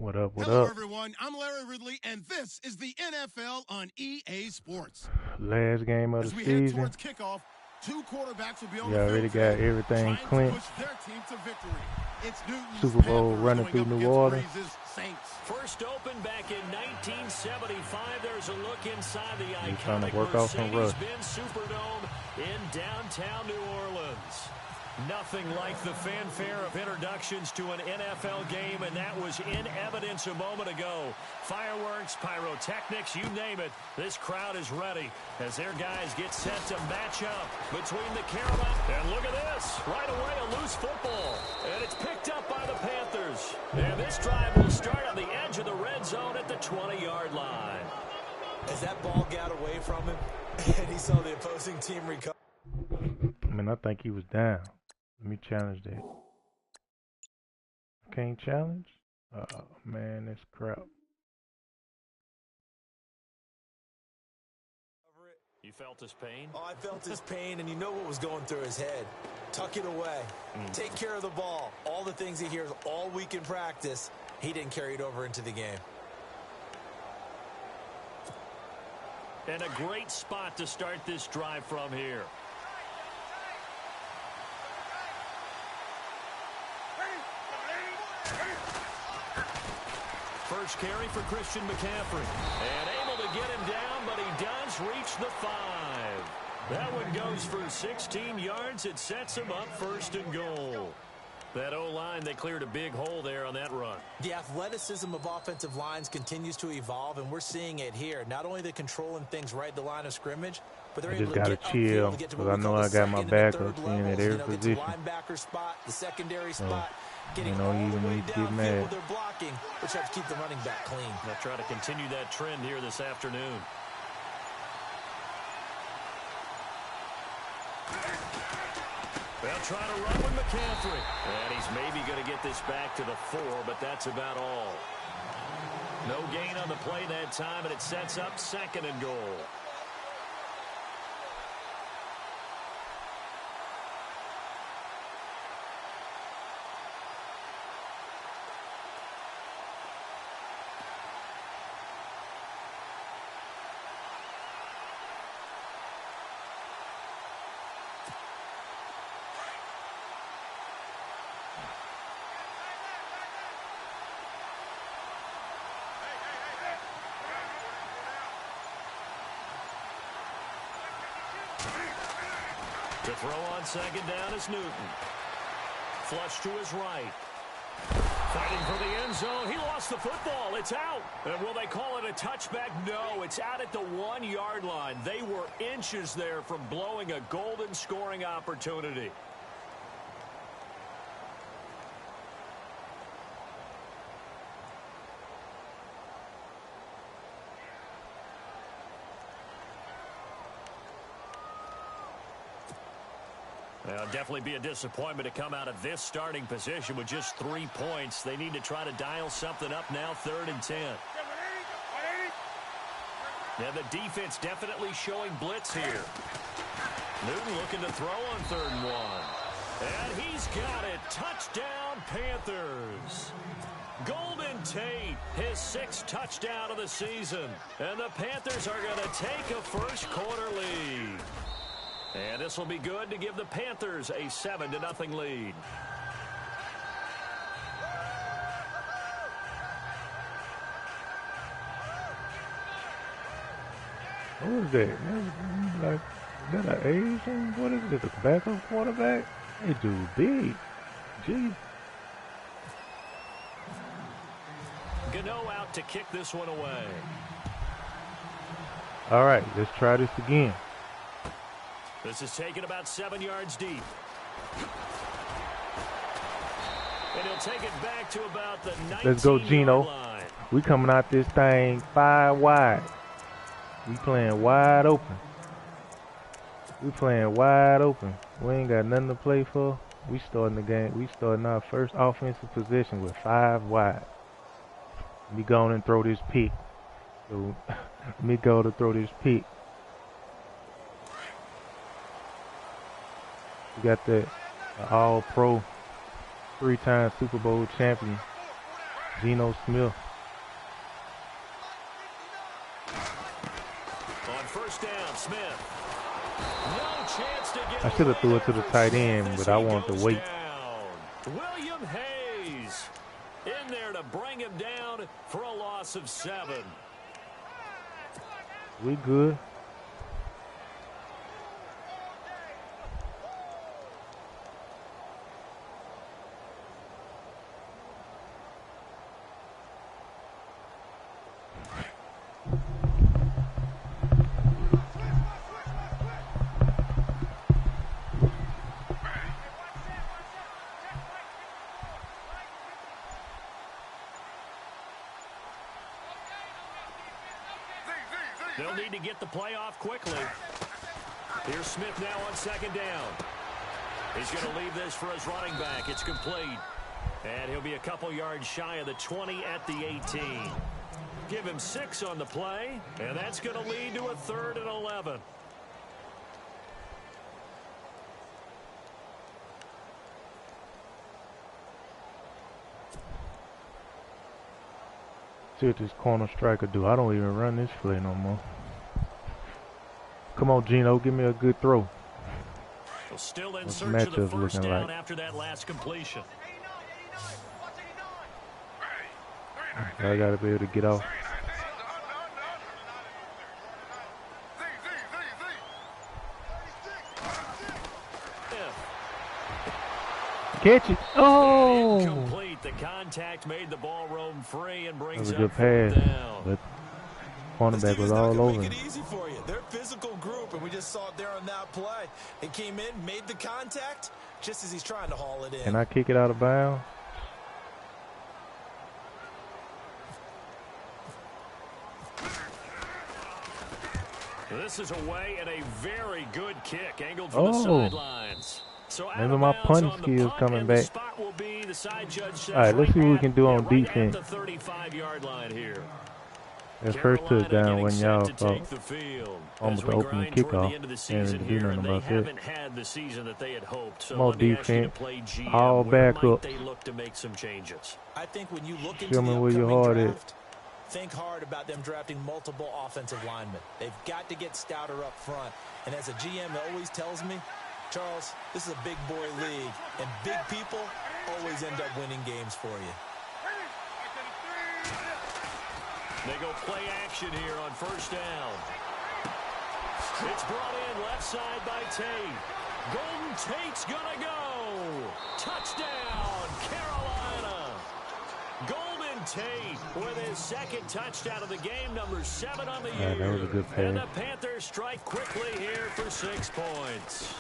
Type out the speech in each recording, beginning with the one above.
What up? What Hello, up? everyone. I'm Larry Ridley, and this is the NFL on EA Sports. Last game of As the we head season. towards kickoff, two quarterbacks will be on We the already field got today, everything trying to clinched. push their team to victory. It's Newton's Super Bowl Panthers running going through up New against Orleans. Breeze's Saints. First opened back in 1975. There's a look inside the He's trying iconic to work off some rust. Mercedes-Benz Superdome in downtown New Orleans. Nothing like the fanfare of introductions to an NFL game, and that was in evidence a moment ago. Fireworks, pyrotechnics, you name it. This crowd is ready as their guys get set to match up between the Carolina. And look at this. Right away, a loose football. And it's picked up by the Panthers. And this drive will start on the edge of the red zone at the 20-yard line. As that ball got away from him, and he saw the opposing team recover. I mean, I think he was down. Let me challenge that. I can't challenge? Oh, man, that's crap. You felt his pain? Oh, I felt his pain, and you know what was going through his head. Tuck it away. Take care of the ball. All the things he hears all week in practice, he didn't carry it over into the game. And a great spot to start this drive from here. First carry for Christian McCaffrey. And able to get him down, but he does reach the 5. That one goes for 16 yards. It sets him up first and goal. That O-line, they cleared a big hole there on that run. The athleticism of offensive lines continues to evolve, and we're seeing it here. Not only the controlling things right at the line of scrimmage, but they're able to get chill, upfield to get to because what I we know call I the got my second and backup third in at levels. every Get to the position. linebacker spot, the secondary spot, getting you know, all even the way when you get downfield mad. with their blocking, which helps keep the running back clean. They'll try to continue that trend here this afternoon. They'll try to run with McCaffrey. And he's maybe going to get this back to the 4, but that's about all. No gain on the play that time, and it sets up second and goal. To throw on second down is Newton. Flush to his right. Fighting for the end zone. He lost the football. It's out. And will they call it a touchback? No, it's out at the 1-yard line. They were inches there from blowing a golden scoring opportunity. It'll definitely be a disappointment to come out of this starting position with just 3 points. They need to try to dial something up now, 3rd and 10. Now the defense definitely showing blitz here. Newton looking to throw on 3rd and 1. And he's got it. Touchdown, Panthers. Golden Tate, his 6th touchdown of the season. And the Panthers are going to take a first quarter lead. And this will be good to give the Panthers a 7-0 lead. What is that? Like, is that an Asian? What is it? A backup quarterback? Hey, dude, big. Gee. Gano out to kick this one away. All right, let's try this again. This is taken about 7 yards deep. And he'll take it back to about the 19-yard Let's go, Gino. line. We coming out this thing 5 wide. We playing wide open. We playing wide open. We ain't got nothing to play for. We starting the game. We starting our first offensive possession with 5 wide. Let me go on and throw this pick. So, let me go to throw this pick. We got that all-pro, 3-time Super Bowl champion, Geno Smith. On first down, Smith. No chance to get I should have threw away it to the there for tight Smith end, as but I he wanted to goes wait. down. William Hayes in there to bring him down for a loss of 7. We good. They'll need to get the play off quickly. Here's Smith now on second down. He's going to leave this for his running back. It's complete. And he'll be a couple yards shy of the 20 at the 18. Give him 6 on the play, and that's going to lead to a 3rd and 11. See what this corner striker do. I don't even run this play no more. Come on, Geno, give me a good throw. Well, still in What's the search of the matchup first looking down like? after that last completion. I gotta be able to get off. Catch it. Oh! Incomplete. The contact made the ball roam free and That brings was a up good 4th pass, down. but cornerback was all over Make him. it easy for you. They're a physical group, and we just saw it there on that play. It came in, made the contact, just as he's trying to haul it in. Can I kick it out of bounds? This is away and a very good kick angled from the sidelines. So maybe my punting skills coming back. All right, let's see what we can do on defense. At the 35-yard line here. That first touchdown when y'all thought almost As we open the grind toward kickoff. the end of the And season do here, nothing and they about that. haven't had the season that they had hoped. So More let me ask you to defense, play GM. all Where back might up. they look to make some changes? I think when you look Show into me the where your upcoming heart is. draft, think hard about them drafting multiple offensive linemen. They've got to get stouter up front. And as a GM that always tells me, Charles, this is a big boy league, and big people always end up winning games for you. They go play action here on first down. It's brought in left side by Tate. Golden Tate's gonna go. Touchdown, Carolina. Golden Tate with his second touchdown of the game, number 7 on the year. That was a good And pass. the Panthers strike quickly here for 6 points.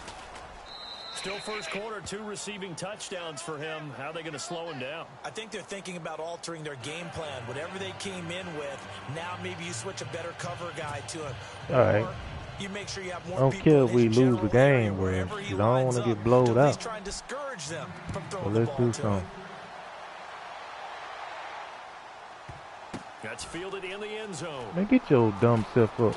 Still first quarter, 2 receiving touchdowns for him. How are they going to slow him down? I think they're thinking about altering their game plan. Whatever they came in with, now maybe you switch a better cover guy to him. All right. Or you make sure you have more I don't people care in if we his lose the general game, area but wherever he I don't lines want to up get blowed to at least out. try and discourage them from So throwing the let's ball do to something. him. That's fielded in the end zone. Man, get your dumb self up.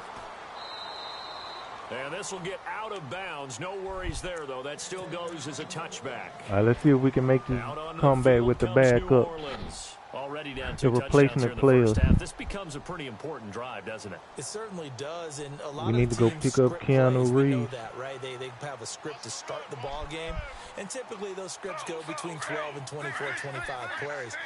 And this will get out of bounds. No worries there, though. That still goes as a touchback. All right, let's see if we can make this Out on the comeback field with the comes New backup. Orleans. Already down The 2 replacement touchdowns here in the first players. half. This becomes a pretty important drive, doesn't it? It certainly does, and a lot We of need to go teams pick up script Keanu plays. We know Reeves. that, right? They have a script to start the ball game, and typically those scripts go between 12 and 24, 25 plays.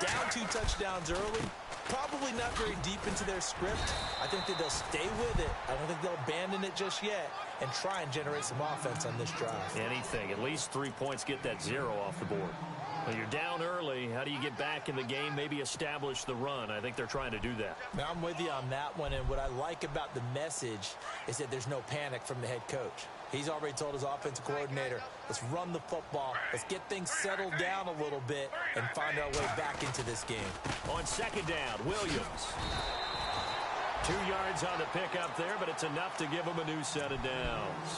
Down 2 touchdowns early, probably not very deep into their script. I think that they'll stay with it. I don't think they'll abandon it just yet and try and generate some offense on this drive. Anything. At least 3 points, get that 0 off the board. Well, you're down early. How do you get back in the game? Maybe establish the run. I think they're trying to do that. Now, I'm with you on that one, and what I like about the message is that there's no panic from the head coach. He's already told his offensive coordinator, let's run the football, let's get things settled down a little bit and find our way back into this game. On second down, Williams. 2 yards on the pickup there, but it's enough to give him a new set of downs.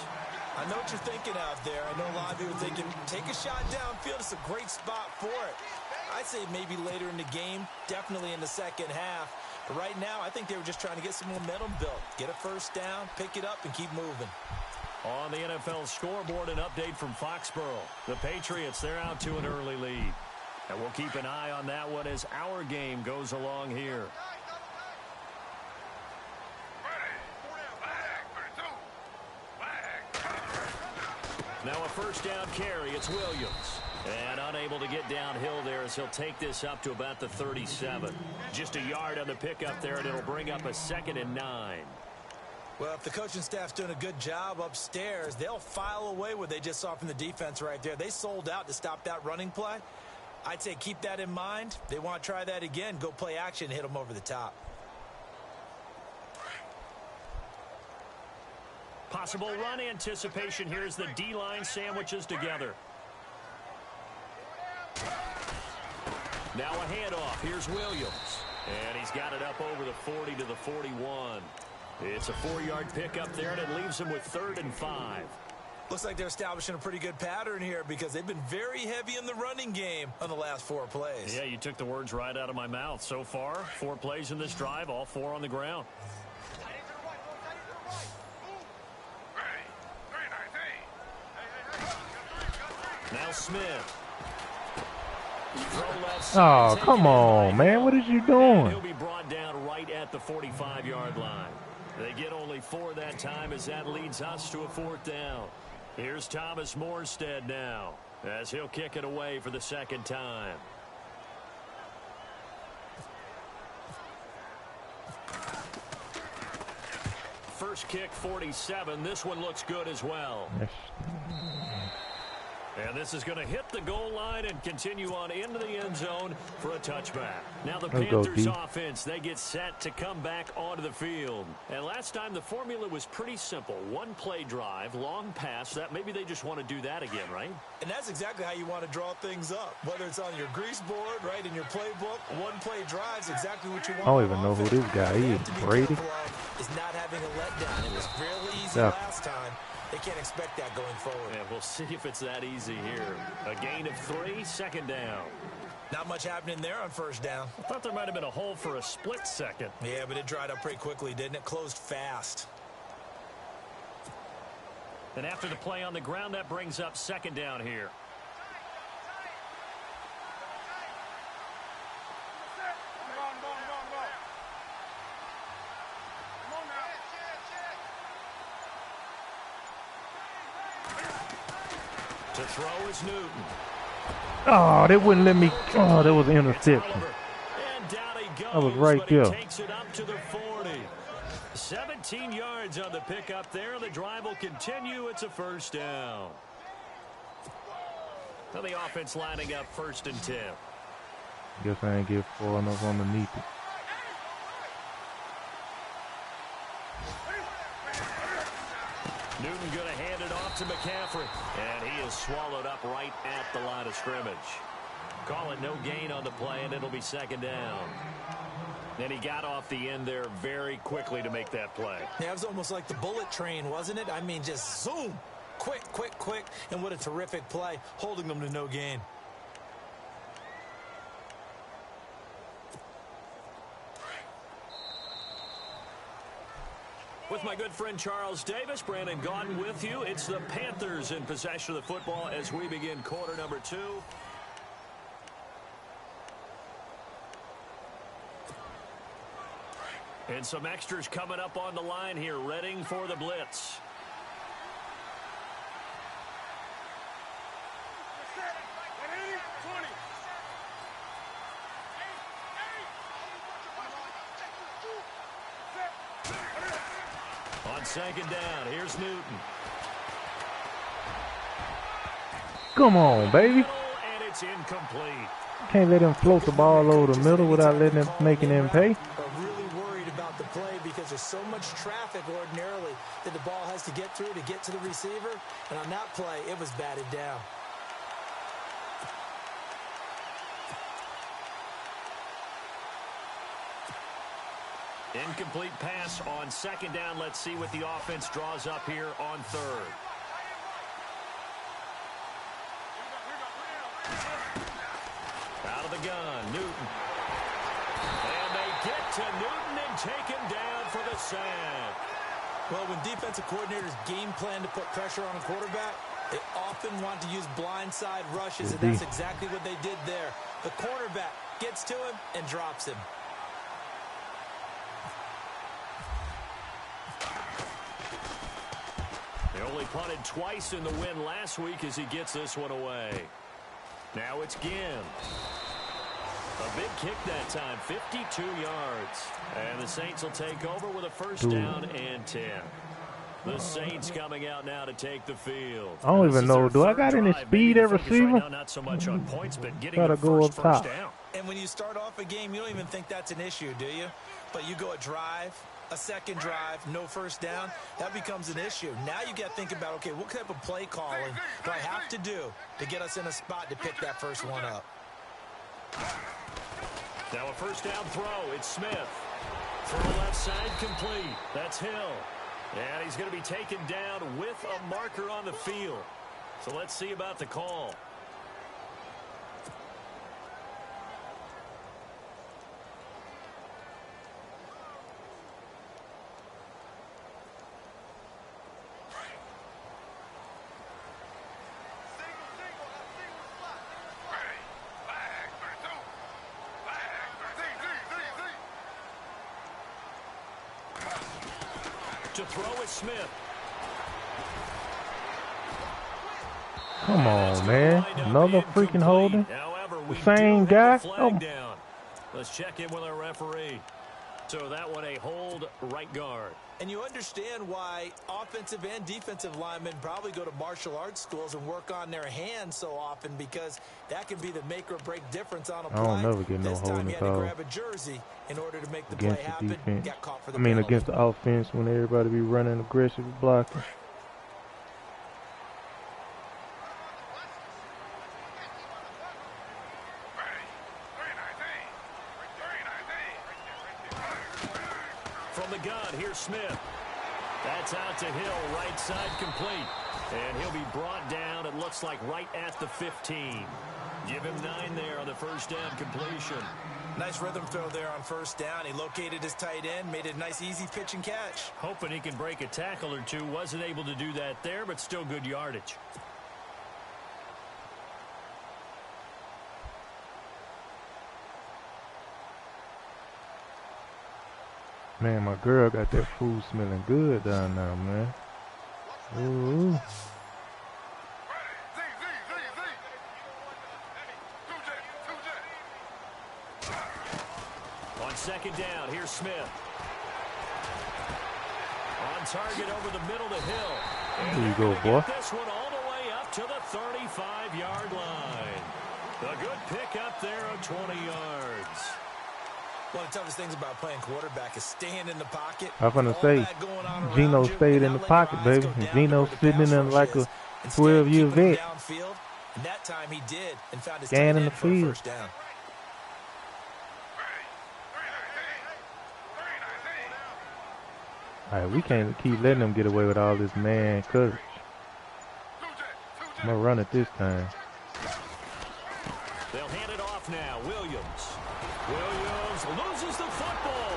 I know what you're thinking out there. I know a lot of you are thinking, take a shot downfield. It's a great spot for it. I'd say maybe later in the game, definitely in the second half. But right now, I think they were just trying to get some momentum built. Get a first down, pick it up, and keep moving. On the NFL scoreboard, an update from Foxborough. The Patriots, they're out to an early lead. And we'll keep an eye on that one as our game goes along here. Now a first down carry. It's Williams. And unable to get downhill there as he'll take this up to about the 37. Just a yard on the pickup there, and it'll bring up a 2nd and 9. Well, if the coaching staff's doing a good job upstairs, they'll file away what they just saw from the defense right there. They sold out to stop that running play. I'd say keep that in mind. They want to try that again. Go play action, hit them over the top. Possible run anticipation here as the D-line sandwiches together. Now a handoff. Here's Williams. And he's got it up over the 40 to the 41. It's a 4-yard pickup there, and it leaves him with 3rd and 5. Looks like they're establishing a pretty good pattern here because they've been very heavy in the running game on the last 4 plays. Yeah, you took the words right out of my mouth. So far, 4 plays in this drive, all 4 on the ground. Now Smith. Oh, come on, man. What is you doing? He'll be brought down right at the 45-yard line. They get only 4 that time as that leads us to a 4th down. Here's Thomas Morstead now as he'll kick it away for the 2nd time. First kick, 47. This one looks good as well. And this is going to hit the goal line and continue on into the end zone for a touchback. Now the Panthers offense, they get set to come back onto the field. And last time the formula was pretty simple. 1-play drive, long pass. That maybe they just want to do that again, right? And that's exactly how you want to draw things up. Whether it's on your grease board, right, in your playbook, 1-play drive is exactly what you want. I don't even know who this guy is. Brady? Is not having a letdown. It was fairly easy last time. They can't expect that going forward. Yeah, we'll see if it's that easy here. A gain of 3, 2nd down. Not much happening there on 1st down. I thought there might have been a hole for a split second. Yeah, but it dried up pretty quickly, didn't it? Closed fast. And after the play on the ground, that brings up 2nd down here. To throw is Newton. Oh, they wouldn't let me. Oh, that was an interception. And down he goes, I was right there. Takes it up to the 40. 17 yards on the pickup there. The drive will continue. It's a 1st down. So the offense lining up 1st and 10. Guess I ain't get far enough underneath it. Newton going to hand it off to McCaffrey. And he is swallowed up right at the line of scrimmage. Call it no gain on the play, and it'll be 2nd down. And he got off the end there very quickly to make that play. Yeah, it was almost like the bullet train, wasn't it? I mean, just zoom. Quick, quick, quick. And what a terrific play, holding them to no gain. With my good friend Charles Davis, Brandon Gaudin with you. It's the Panthers in possession of the football as we begin quarter number 2. And some extras coming up on the line here, readying for the blitz. On 2nd down, here's Newton. Come on, baby. And it's incomplete. Can't let him float the ball over the middle without letting him, making him pay. Really worried about the play because there's so much traffic ordinarily that the ball has to get through to get to the receiver. And on that play, it was batted down. Incomplete pass on 2nd down. Let's see what the offense draws up here on 3rd. Out of the gun, Newton. And they get to Newton and take him down for the sack. Well, when defensive coordinators game plan to put pressure on a quarterback, They often want to use blindside rushes, and that's exactly what they did there. The cornerback gets to him and drops him. They only punted twice in the win last week as he gets this one away. Now it's Ginn. A big kick that time, 52 yards. And the Saints will take over with a first down and 10. The Saints coming out now to take the field. I don't even know. Do I got any speed at receiver? Right now, not so much on points, but getting Gotta the go first up top. down. And when you start off a game, you don't even think that's an issue, do you? But you go a drive, a second drive, no first down, that becomes an issue. Now you got to think about, okay, what type of play calling do I have to do to get us in a spot to pick that first one up? Now a first down throw. It's Smith. Throw left side complete. That's Hill. And he's going to be taken down with a marker on the field. So let's see about the call. To throw is Smith. Come on, man. Another freaking holding. The same guy. Oh. Let's check in with our referee. So that one a hold right guard. And you understand why offensive and defensive linemen probably go to martial arts schools and work on their hands so often, because that can be the make or break difference on a play. I don't never get no this time holding he had to call grab a jersey in order to make the play happen. Defense. Got caught for the penalty. penalty. Against the offense when everybody be running aggressive blocking. From the gun, here's Smith. That's out to Hill, right side complete. And he'll be brought down, it looks like, right at the 15. Give him 9 there on the first down completion. Nice rhythm throw there on first down. He located his tight end, made it a nice, easy pitch and catch. Hoping he can break a tackle or two. Wasn't able to do that there, but still good yardage. Man, my girl got that food smelling good down there, man. Ooh. On second down, here's Smith. On target over the middle to Hill. And there you go, boy. This one all the way up to the 35-yard line. A good pick up there of 20 yards. One of the toughest things about playing quarterback is staying in the pocket. I'm gonna say, Geno stayed in the pocket, baby. Geno sitting in there like a 12-year vet. And that time he did, and found his Scan in the field. first down. All right, we can't keep letting them get away with all this man coverage. I'm gonna run it this time. They'll hand it off now. Williams loses the football,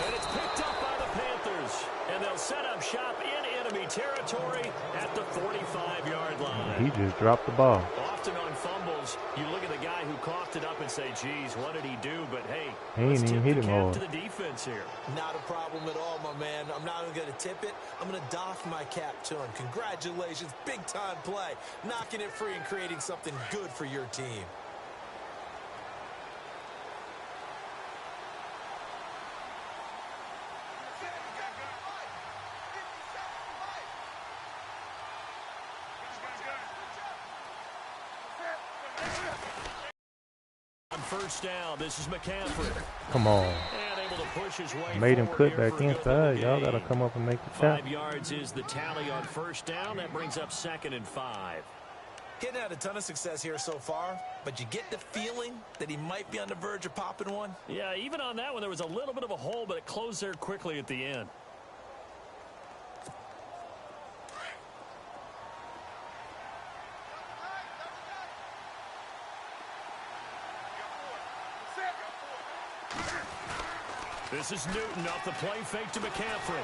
and it's picked up by the Panthers. And they'll set up shop in enemy territory at the 45-yard line. He just dropped the ball. Often on fumbles, you look at the guy who coughed it up and say, geez, what did he do? But hey, he ain't even hit him hard. To the defense here. Not a problem at all, my man. I'm not even going to tip it. I'm going to doff my cap to him. Congratulations, big-time play. Knocking it free and creating something good for your team. First down, this is McCaffrey. Come on. And able to push his way Made him cut here back inside. Y'all got to come up and make the tackle. 5 yards is the tally on first down. That brings up 2nd and 5. Getting had a ton of success here so far, but you get the feeling that he might be on the verge of popping one. Yeah, even on that one, there was a little bit of a hole, but it closed there quickly at the end. This is Newton off the play fake to McCaffrey.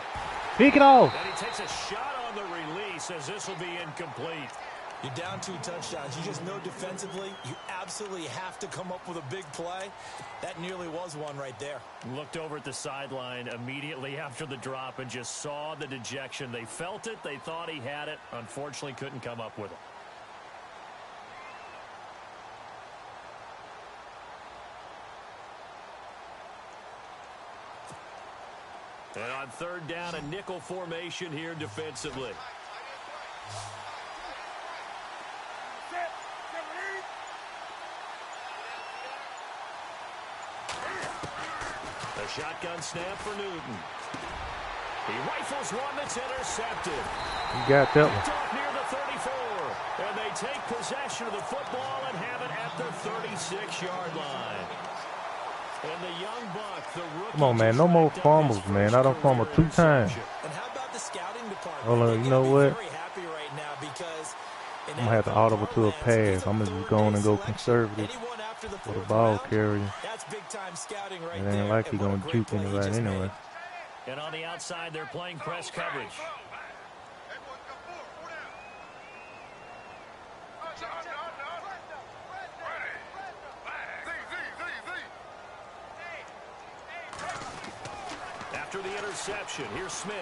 Pick it off. And he takes a shot on the release as this will be incomplete. You're down 2 touchdowns. You just know defensively you absolutely have to come up with a big play. That nearly was one right there. Looked over at the sideline immediately after the drop and just saw the dejection. They felt it. They thought he had it. Unfortunately, couldn't come up with it. And on 3rd down, a nickel formation here defensively. A shotgun snap for Newton. He rifles one that's intercepted. You got that one. Near the 34. And they take possession of the football and have it at the 36-yard line. And the young buck, the rookie. Come on, man. No more fumbles, man. I don't fumble 2 times. And how about the scouting department? Hold on, you know what? Very happy right now because I'm going to have to audible to a pass. I'm going to just go on and go conservative for the ball carrier. That's big time scouting right It ain't like he's going to juke in the right anyway. And on the outside, they're playing press coverage. After the interception, here's Smith.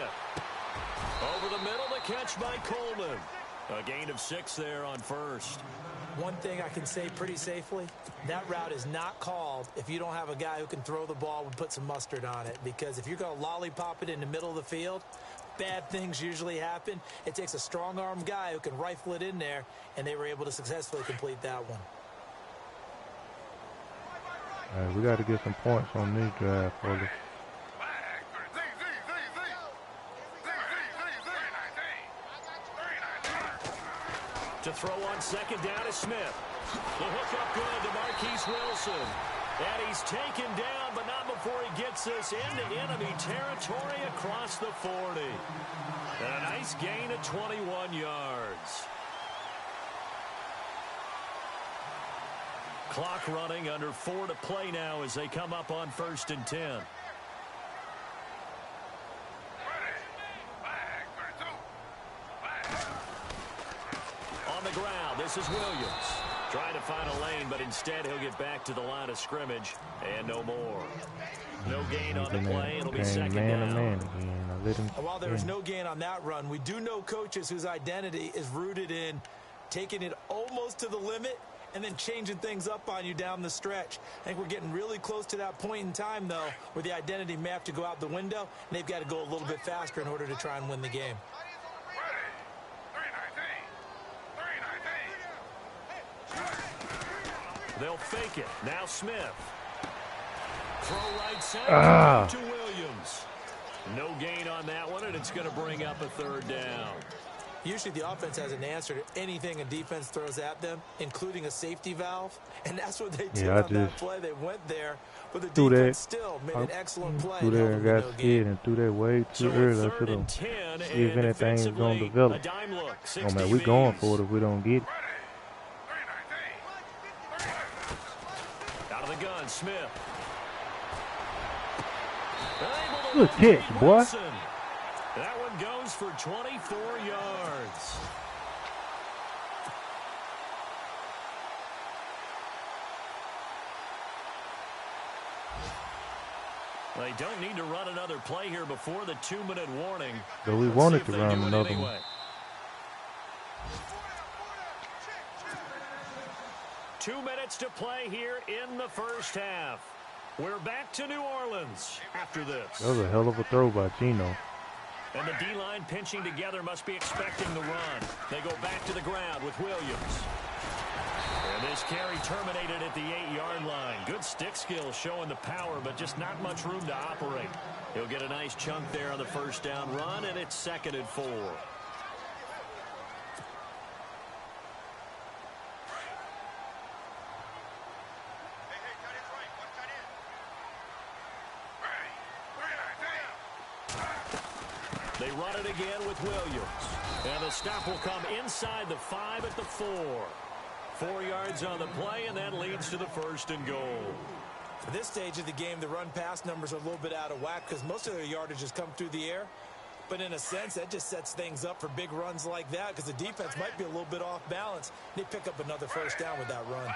Over the middle, the catch by Coleman. A gain of 6 there on 1st. One thing I can say pretty safely, that route is not called if you don't have a guy who can throw the ball and put some mustard on it. Because if you're going to lollipop it in the middle of the field, bad things usually happen. It takes a strong-armed guy who can rifle it in there, and they were able to successfully complete that one. All right, we got to get some points on this drive, fellas. To throw on 2nd down is Smith. The hook up good to Marquise Wilson. And he's taken down, but not before he gets us into enemy territory across the 40. And a nice gain of 21 yards. Clock running, under 4 to play now as they come up on 1st and 10. On the ground, this is Williams. Trying to find a lane, but instead he'll get back to the line of scrimmage. And no more. No gain on the play. It'll be 2nd down. And while there was no gain on that run, we do know coaches whose identity is rooted in taking it almost to the limit and then changing things up on you down the stretch. I think we're getting really close to that point in time, though, where the identity may have to go out the window, and they've got to go a little bit faster in order to try and win the game. They'll fake it. Now Smith. Throw right side to Williams. No gain on that one, and it's going to bring up a 3rd down. Usually the offense has an answer to anything a defense throws at them, including a safety valve, and that's what they did on that play. They went there, but the defense still made an excellent play. Threw there and got scared and threw that way too early. I should have see if anything is going to develop. Oh, man, we're going for it if we don't get it. Out of the gun, Smith. Good catch, boy. That one goes for 24 yards. They don't need to run another play here before the 2-minute warning. So we wanted to run another one. 2 minutes to play here in the 1st half. We're back to New Orleans after this. That was a hell of a throw by Gino. And the D-line pinching together must be expecting the run. They go back to the ground with Williams. And this carry terminated at the 8-yard line. Good stick skill showing the power, but just not much room to operate. He'll get a nice chunk there on the 1st down run, and it's 2nd and 4. They run it again with Williams. And the stop will come inside the 5 at the 4. 4 yards on the play, and that leads to the 1st and goal. At this stage of the game, the run-pass numbers are a little bit out of whack because most of their yardage has come through the air. But in a sense, that just sets things up for big runs like that because the defense might be a little bit off balance. They pick up another first down with that run.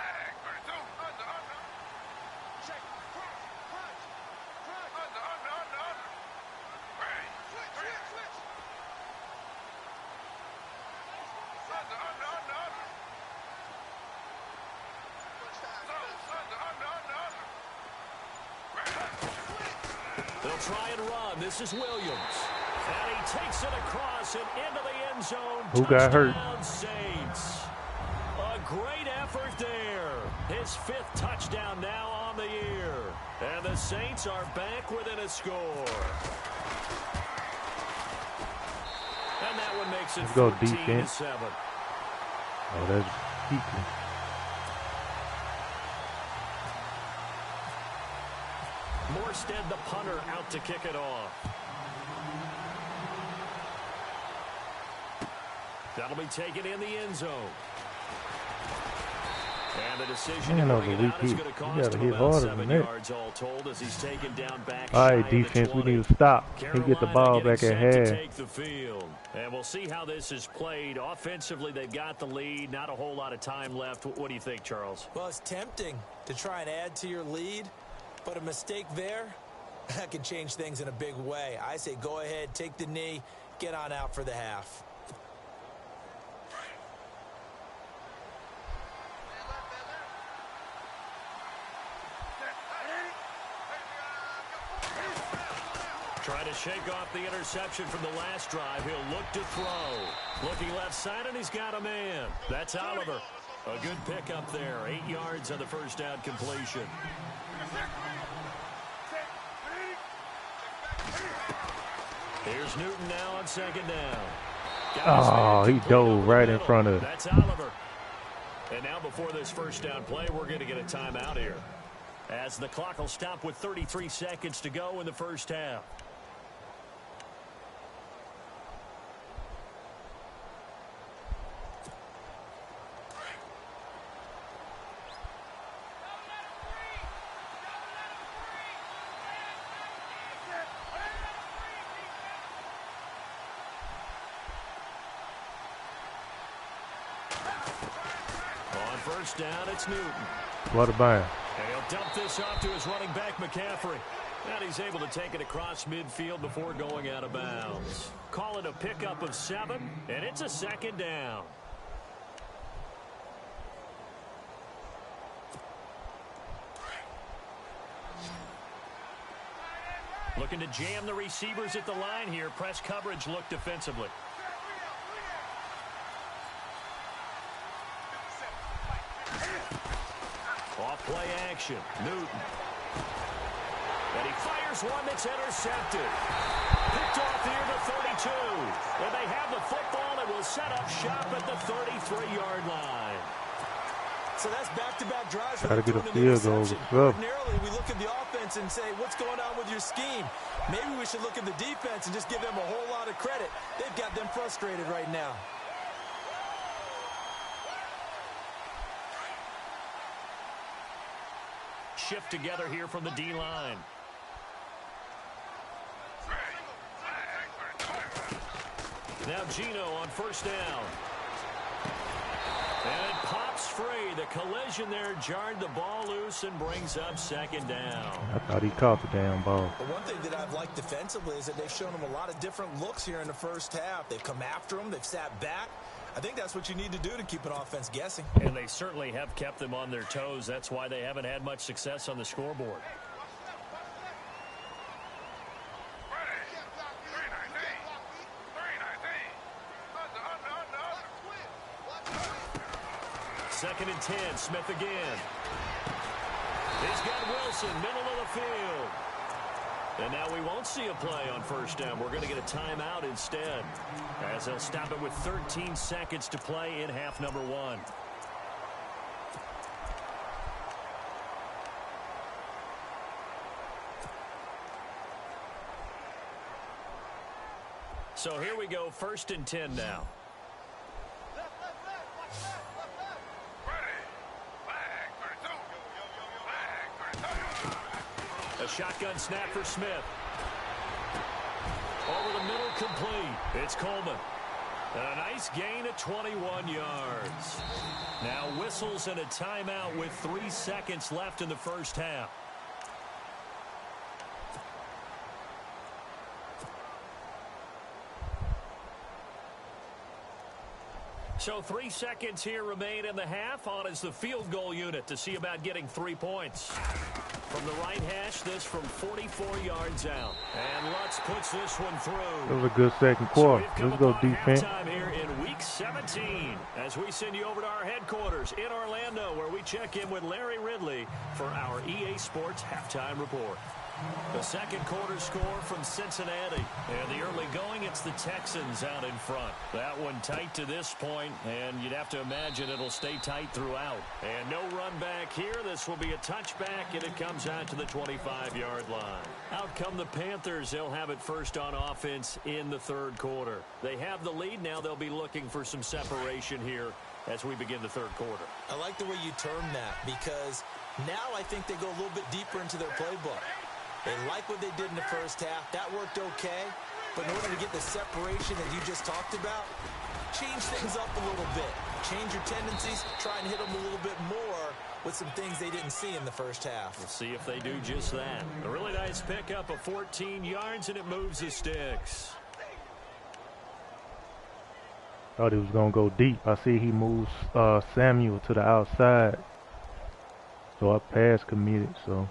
They'll try and run. This is Williams. And he takes it across and into the end zone. Who got hurt? Saints. A great effort there. His 5th touchdown now on the year. And the Saints are back within a score. And that one makes it 14-7. Oh, that's equal. Morstead, the punter, out to kick it off. That'll be taken in the end zone. And the decision to bring it out is going to cost him about 7 yards all told as he's taken down back. All right, defense, we need to stop. He get the ball back at half. Take the field. And we'll see how this is played. Offensively, they've got the lead. Not a whole lot of time left. What do you think, Charles? Well, it's tempting to try and add to your lead, but a mistake there, that can change things in a big way. I say go ahead, take the knee, get on out for the half. Trying to shake off the interception from the last drive. He'll look to throw. Looking left side, and he's got a man. That's Oliver. A good pickup there. 8 yards on the first down completion. Here's Newton now on second down. Oh, he dove right in front of it. That's Oliver. And now before this first down play, we're going to get a timeout here, as the clock will stop with 33 seconds to go in the first half. First down, it's Newton. What a bind. And he'll dump this off to his running back, McCaffrey. And he's able to take it across midfield before going out of bounds. Call it a pickup of 7, and it's a second down. Looking to jam the receivers at the line here. Press coverage look defensively. Off play action. Newton. And he fires one that's intercepted. Picked off near the 32. And they have the football and will set up shop at the 33-yard line. So that's back-to-back drives. Got to get a field goal. Ordinarily, we look at the offense and say, what's going on with your scheme? Maybe we should look at the defense and just give them a whole lot of credit. They've got them frustrated right now. Shift together here from the D-line. Now Gino on first down. And it pops free. The collision there jarred the ball loose and brings up second down. I thought he caught the damn ball. But one thing that I've liked defensively is that they've shown him a lot of different looks here in the first half. They've come after him. They've sat back. I think that's what you need to do to keep an offense guessing. And they certainly have kept them on their toes. That's why they haven't had much success on the scoreboard. Second and 10, Smith again. He's got Wilson, middle of the field. And now we won't see a play on first down. We're going to get a timeout instead, as they'll stop it with 13 seconds to play in half number 1. So here we go, first and 10 now. A shotgun snap for Smith. Over the middle, complete. It's Coleman. And a nice gain of 21 yards. Now whistles and a timeout with 3 seconds left in the first half. So 3 seconds here remain in the half. On is the field goal unit to see about getting 3 points. From the right hash, this from 44 yards out. And Lutz puts this one through. That was a good second quarter. So let's go defense. Halftime here in Week 17 as we send you over to our headquarters in Orlando, where we check in with Larry Ridley for our EA Sports Halftime Report. The second quarter score from Cincinnati. And the early going, it's the Texans out in front. That one tight to this point, and you'd have to imagine it'll stay tight throughout. And no run back here. This will be a touchback, and it comes out to the 25-yard line. Out come the Panthers. They'll have it first on offense in the third quarter. They have the lead. Now they'll be looking for some separation here as we begin the third quarter. I like the way you term that, because now I think they go a little bit deeper into their playbook. They like what they did in the first half. That worked okay. But in order to get the separation that you just talked about, change things up a little bit. Change your tendencies. Try and hit them a little bit more with some things they didn't see in the first half. We'll see if they do just that. A really nice pickup of 14 yards, and it moves the sticks. Thought he was going to go deep. I see he moves Samuel to the outside. So our pass committed, so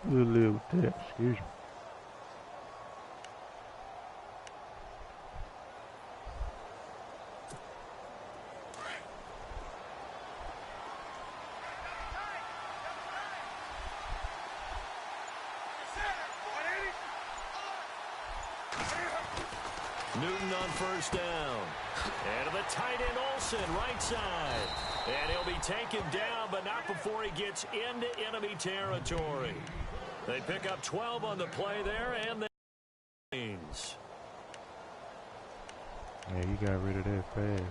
we'll live with that. Excuse me. Newton on first down. And to the tight end Olsen, right side. And he'll be taken down, but not before he gets into enemy territory. They pick up 12 on the play there, and they gains. Yeah, you got rid of that pass.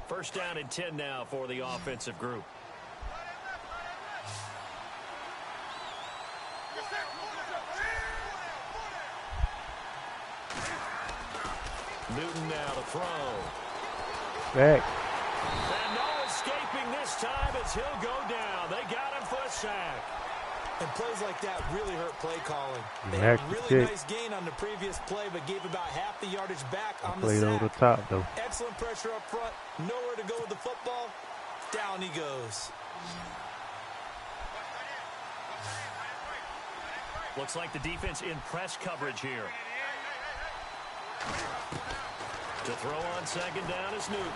First down and 10 now for the offensive group. Newton now to throw. Back. And no escaping this time as he'll go down. They got him for a sack. And plays like that really hurt play calling. They Yeah, had a really nice gain on the previous play, but gave about half the yardage back on the Played sack. over the top, though. Excellent pressure up front. Nowhere to go with the football. Down he goes. Looks like the defense in press coverage here. To throw on second down is Newton.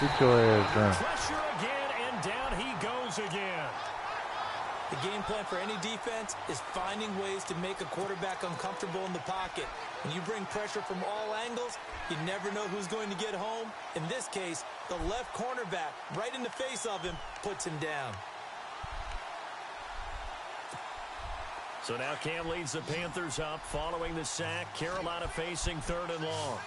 Get your ass down. Pressure again, and down he goes again. The game plan for any defense is finding ways to make a quarterback uncomfortable in the pocket. When you bring pressure from all angles, you never know who's going to get home. In this case, the left cornerback, right in the face of him, puts him down. So now Cam leads the Panthers up following the sack. Carolina facing third and long.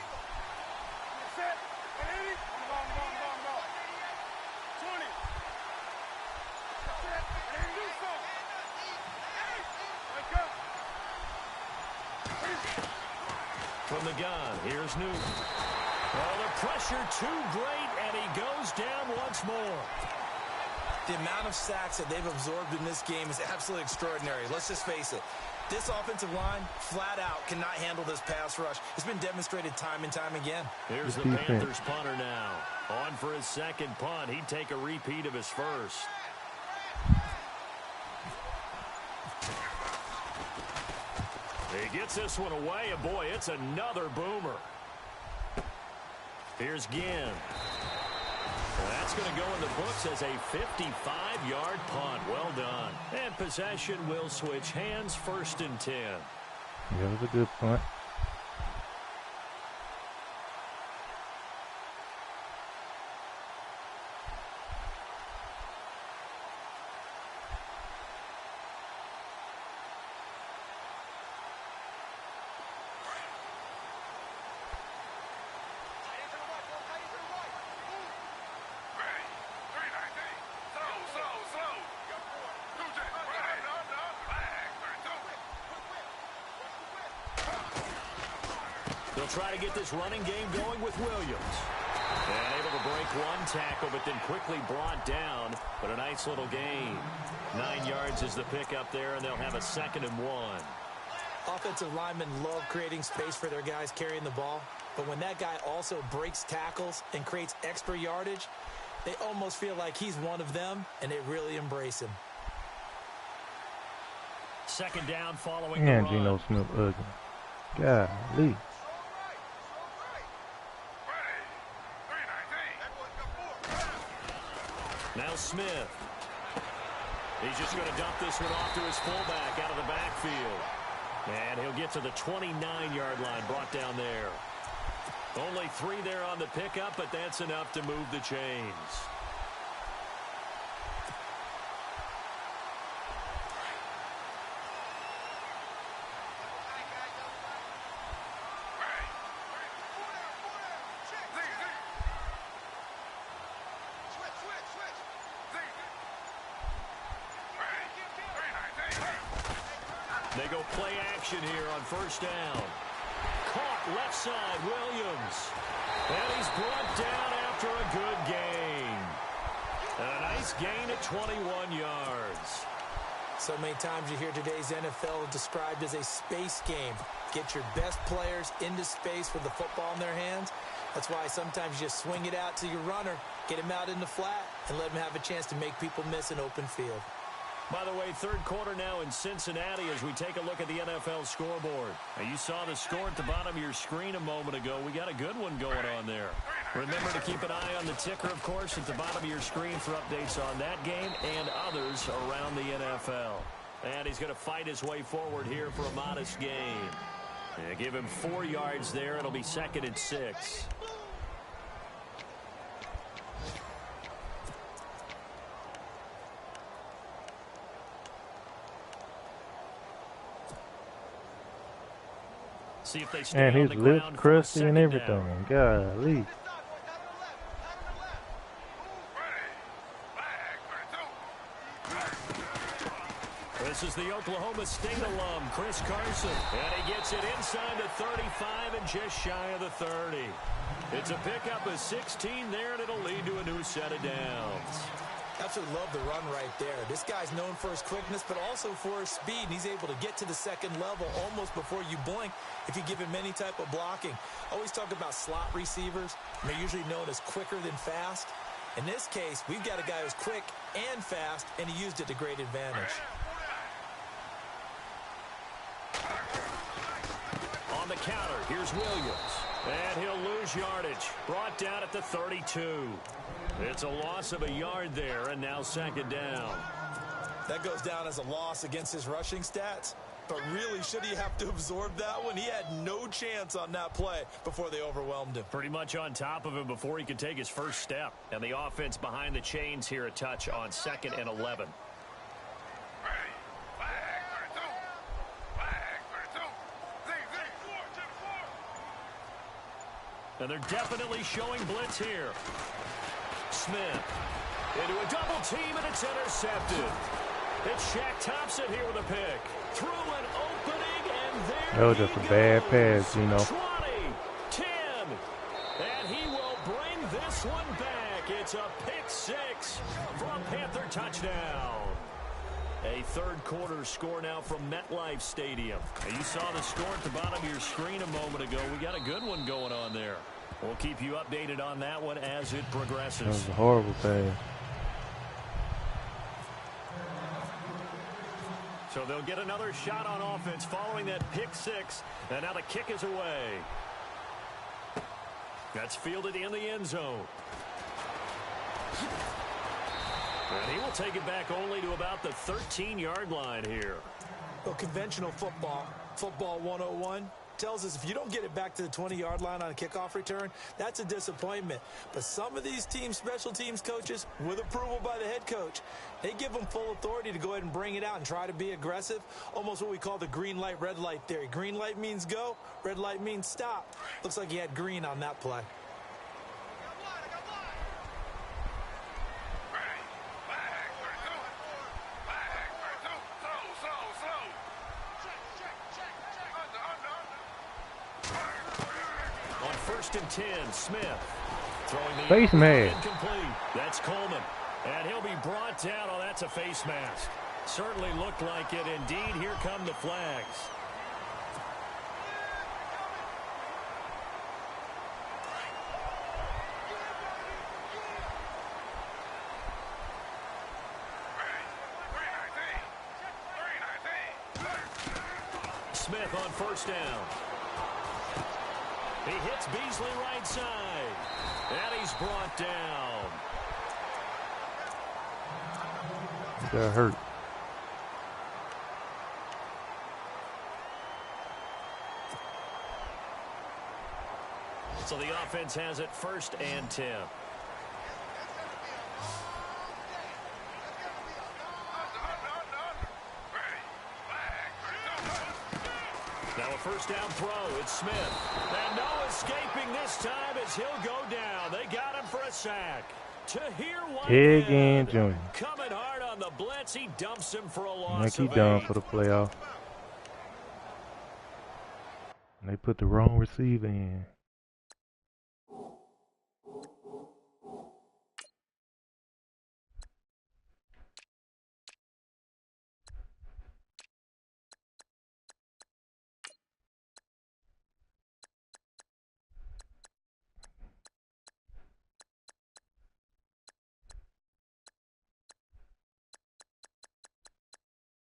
From the gun, here's Newton. Oh, the pressure too great, and he goes down once more. The amount of sacks that they've absorbed in this game is absolutely extraordinary. Let's just face it. This offensive line, flat out, cannot handle this pass rush. It's been demonstrated time and time again. Here's the Panthers punter now. On for his second punt. He'd take a repeat of his first. He gets this one away, and boy, it's another boomer. Here's Ginn. That's going to go in the books as a 55-yard punt. Well done. And possession will switch hands, first and 10. Yeah, it was a good punt. They'll try to get this running game going with Williams. And able to break one tackle, but then quickly brought down. But a nice little gain. 9 yards is the pickup there, and they'll have a 2nd and 1. Offensive linemen love creating space for their guys carrying the ball. But when that guy also breaks tackles and creates extra yardage, they almost feel like he's one of them, and they really embrace him. 2nd down following Man, the run. Geno Smith ugly. Golly. Now Smith. He's just going to dump this one off to his fullback out of the backfield. And he'll get to the 29-yard line, brought down there. Only 3 there on the pickup, but that's enough to move the chains. They go play action here on 1st down. Caught left side, Williams. And he's brought down after a good gain. A nice gain at 21 yards. So many times you hear today's NFL described as a space game. Get your best players into space with the football in their hands. That's why sometimes you just swing it out to your runner, get him out in the flat, and let him have a chance to make people miss an open field. By the way, 3rd quarter now in Cincinnati as we take a look at the NFL scoreboard. Now, you saw the score at the bottom of your screen a moment ago. We got a good one going on there. Remember to keep an eye on the ticker, of course, at the bottom of your screen for updates on that game and others around the NFL. And he's going to fight his way forward here for a modest gain. Yeah, give him 4 yards there. It'll be 2nd and 6. See if they stay And on his the lips ground for a crusty and 2nd everything. down. Golly. This is the Oklahoma State alum, Chris Carson. And he gets it inside the 35 and just shy of the 30. It's a pickup of 16 there, and it'll lead to a new set of downs. Absolutely love the run right there. This guy's known for his quickness, but also for his speed. And he's able to get to the 2nd level almost before you blink if you give him any type of blocking. Always talk about slot receivers. They're usually known as quicker than fast. In this case, we've got a guy who's quick and fast, and he used it to great advantage. On the counter, here's Williams. And he'll lose yardage. Brought down at the 32. It's a loss of a yard there, and now 2nd down. That goes down as a loss against his rushing stats. But really, should he have to absorb that one? He had no chance on that play before they overwhelmed him. Pretty much on top of him before he could take his first step. And the offense behind the chains here a touch on 2nd and 11. And they're definitely showing blitz here. Smith into a double team, and it's intercepted. It's Shaq Thompson here with a pick. Through an opening, and there That was just a bad pass, you know. 20, 10, and he will bring this one back. It's a pick 6 from Panther touchdown. A 3rd quarter score now from MetLife Stadium. And you saw the score at the bottom of your screen a moment ago. We got a good one going on there. We'll keep you updated on that one as it progresses. That was a horrible pass. So they'll get another shot on offense following that pick 6. And now the kick is away. That's fielded in the end zone. And he will take it back only to about the 13-yard line here. Well, conventional football 101, tells us if you don't get it back to the 20-yard line on a kickoff return, that's a disappointment. But some of these teams, special teams coaches, with approval by the head coach, they give them full authority to go ahead and bring it out and try to be aggressive, almost what we call the green light, red light theory. Green light means go, red light means stop. Looks like he had green on that play. First and 10, Smith. Throwing the face mask. incomplete. That's Coleman. And he'll be brought down. Oh, that's a face mask. Certainly looked like it. Indeed, here come the flags. Smith on first down. He hits Beasley right side. And he's brought down. He got hurt. So the offense has it first and 10. Now a first down throw. It's Smith. And no escaping this time as he'll go down. They got him for a sack. Higgins Jr. Coming hard on the blitz. He dumps him for a loss. Like he done for the playoff. And they put the wrong receiver in.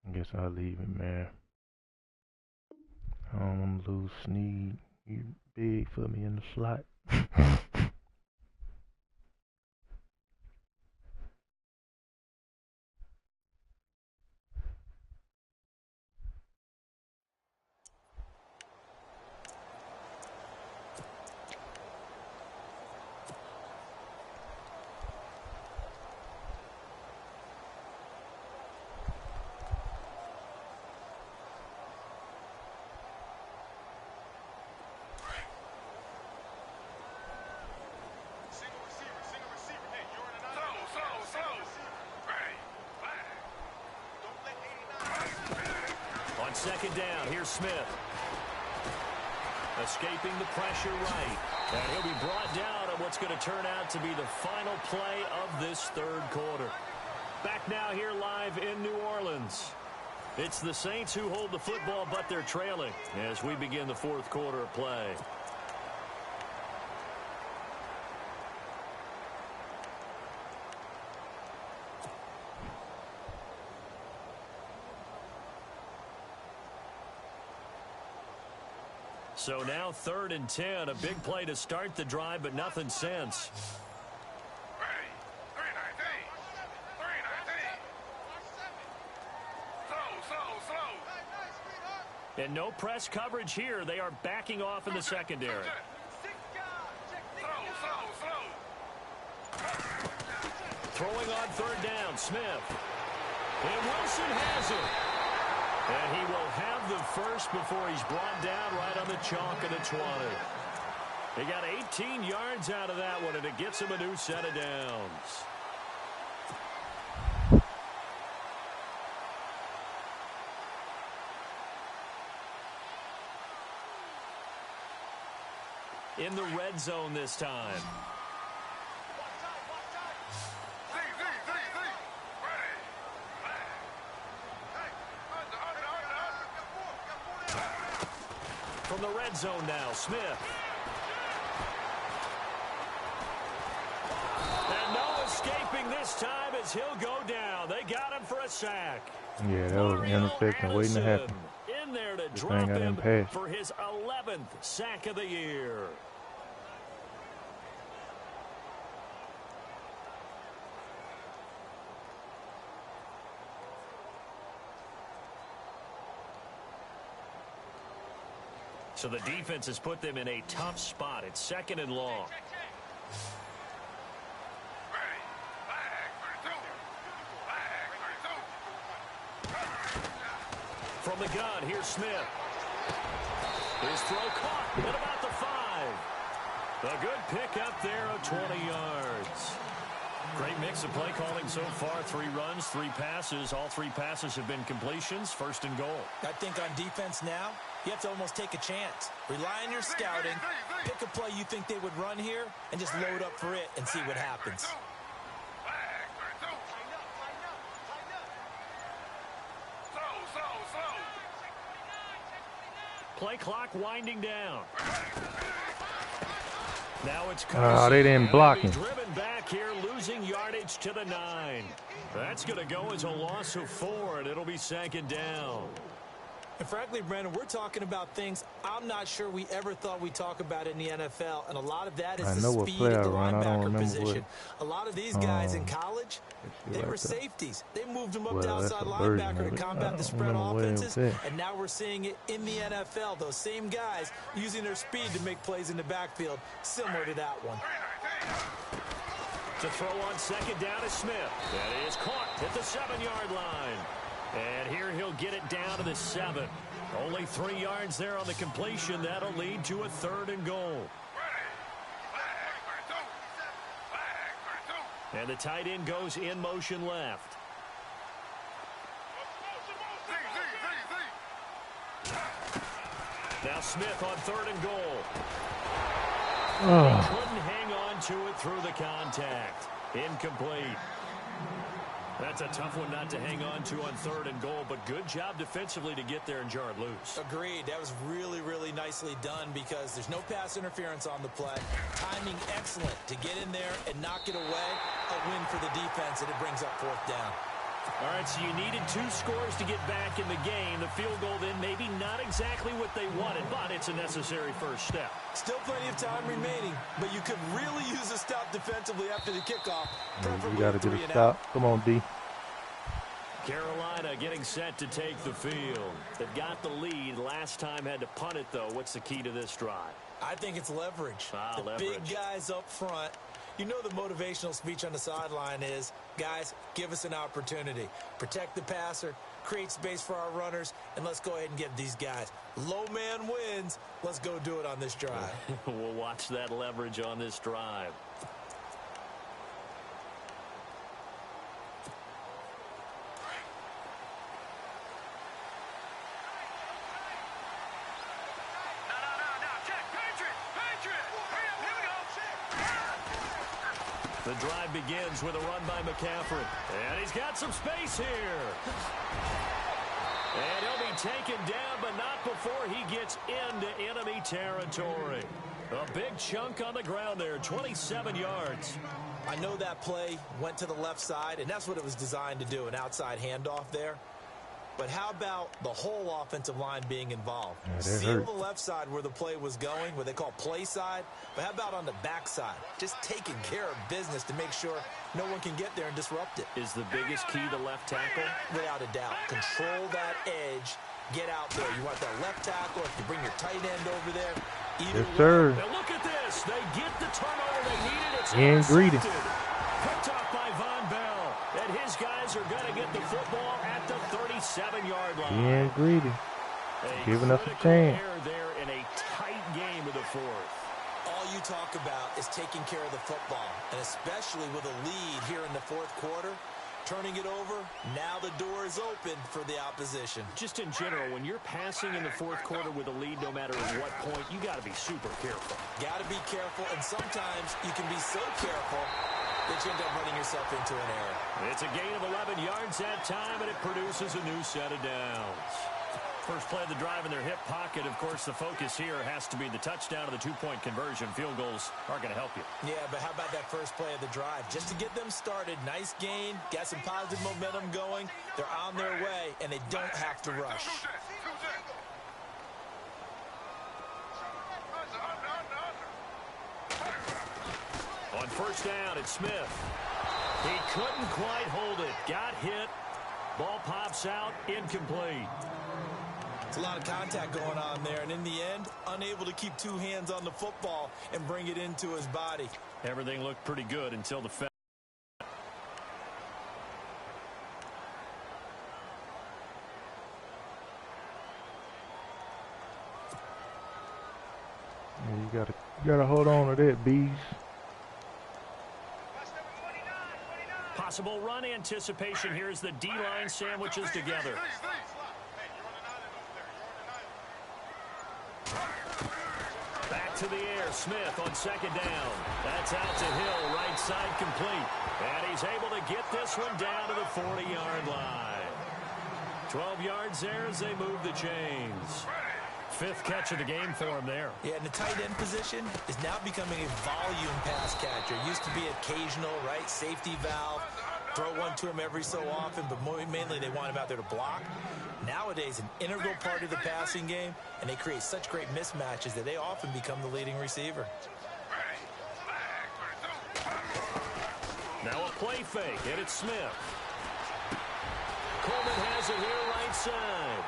I guess I'll leave it, man. I don't want to lose Sneed. You big for me in the slot. Second down, here's Smith. Escaping the pressure right. And he'll be brought down on what's going to turn out to be the final play of this third quarter. Back now here live in New Orleans. It's the Saints who hold the football, but they're trailing as we begin the fourth quarter of play. So now 3rd and 10, a big play to start the drive, but nothing since. And no press coverage here. They are backing off in the secondary. Throwing on 3rd down, Smith. And Wilson has it. And he will have the first before he's brought down right on the chalk of the 20. He got 18 yards out of that one, and it gets him a new set of downs. In the red zone this time. From the red zone now, Smith. And no escaping this time as he'll go down. They got him for a sack. Yeah, that was an interception waiting to happen. In there to This drop thing got him passed. for his 11th sack of the year. So the defense has put them in a tough spot. It's 2nd and long. From the gun, here's Smith. His throw caught at about the 5. A good pick up there of 20 yards. Great mix of play calling so far. 3 runs, 3 passes. All 3 passes have been completions. 1st and goal. I think on defense now, You have to almost take a chance. Rely on your scouting. Pick a play you think they would run here and just load up for it and see what happens. Play clock winding down. Now it's they didn't block him. Driven back here, losing yardage to the 9. That's going to go as a loss of 4, and it'll be second down. And frankly, Brandon, we're talking about things I'm not sure we ever thought we'd talk about in the NFL, and a lot of that is the speed of the linebacker position. A lot of these guys in college, they were safeties. They moved them up to outside linebacker to combat the spread offenses, and now we're seeing it in the NFL. Those same guys using their speed to make plays in the backfield, similar to that one. To throw on second down is Smith. That is caught at the 7-yard line. And here he'll get it down to the 7. Only 3 yards there on the completion. That'll lead to a 3rd and goal. And the tight end goes in motion left. Now Smith on 3rd and goal. He couldn't hang on to it through the contact. Incomplete. That's a tough one not to hang on to on 3rd and goal, but good job defensively to get there and jar it loose. Agreed. That was really, really nicely done because there's no pass interference on the play. Timing excellent to get in there and knock it away. A win for the defense, and it brings up 4th down. All right, so you needed 2 scores to get back in the game. The field goal then maybe not exactly what they wanted, but it's a necessary first step. Still plenty of time remaining, but you could really use a stop defensively after the kickoff. You got to do a stop. Come on, D. Carolina getting set to take the field. They've got the lead. Last time had to punt it, though. What's the key to this drive? I think it's leverage. Leverage. Big guys up front. You know the motivational speech on the sideline is, guys, give us an opportunity. Protect the passer, create space for our runners, and let's go ahead and get these guys. Low man wins. Let's go do it on this drive. We'll watch that leverage on this drive. The drive begins with a run by McCaffrey. And he's got some space here. And he'll be taken down, but not before he gets into enemy territory. A big chunk on the ground there, 27 yards. I know that play went to the left side, and that's what it was designed to do, an outside handoff there. But how about the whole offensive line being involved? Seal the left side where the play was going, what they call play side. But how about on the back side? Just taking care of business to make sure no one can get there and disrupt it. Is the biggest key the left tackle? Without a doubt. Control that edge. Get out there. You want that left tackle. If you bring your tight end over there. Yes, sir. Now look at this. They get the turnover they needed. It's intercepted. Picked off by Von Bell. And his guys are going to get the football at the 37-yard line. He ain't greedy. Giving us a chance. There in a tight game of the 4th. All you talk about is taking care of the football, and especially with a lead here in the 4th quarter, turning it over, now the door is open for the opposition. Just in general, when you're passing in the 4th quarter with a lead, no matter at what point, you got to be super careful. Got to be careful, and sometimes you can be so careful that you end up running yourself into an error. It's a gain of 11 yards that time, and it produces a new set of downs. First play of the drive in their hip pocket. Of course, the focus here has to be the touchdown or the 2-point conversion. Field goals aren't going to help you. Yeah, but how about that first play of the drive? Just to get them started, nice gain, got some positive momentum going. They're on their way, and they don't have to rush. On first down, it's Smith. He couldn't quite hold it. Got hit. Ball pops out. Incomplete. It's a lot of contact going on there, and in the end, unable to keep 2 hands on the football and bring it into his body. Everything looked pretty good until the foul. You gotta hold on to that, bees. Possible run anticipation here as the D-line sandwiches together. to the air. Smith on second down. That's out to Hill, right side complete. And he's able to get this one down to the 40-yard line. 12 yards there as they move the chains. 5th catch of the game for him there. Yeah, and the tight end position is now becoming a volume pass catcher. Used to be occasional, right? Safety valve. Throw one to him every so often, but mainly they want him out there to block. Nowadays, an integral part of the passing game, and they create such great mismatches that they often become the leading receiver. Now a play fake, and it's Smith. Coleman has it here right side.